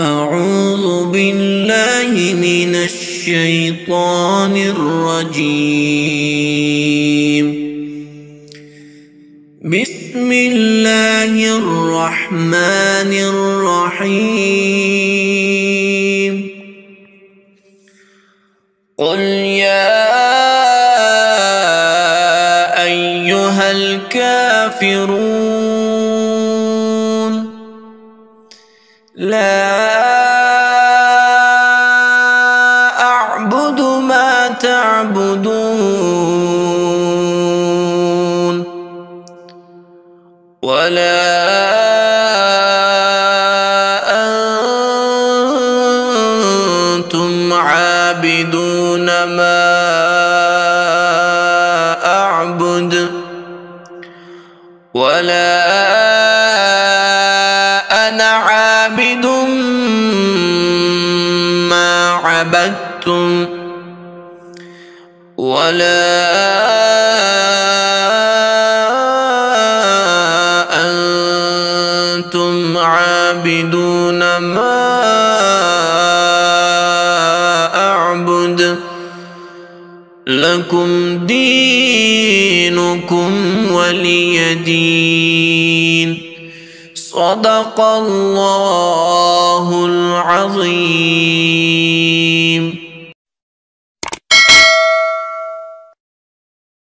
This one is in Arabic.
أعوذ بالله من الشيطان الرجيم. بسم الله الرحمن الرحيم. قل يا أيها الكافرون لا أعبد ما تعبدون ولا أنتم عابدون ما أعبد ولا أنا عابد ما عبدتم ولا أنتم عابدون ما أعبد لكم دينكم ولي دين. صدق الله العظيم.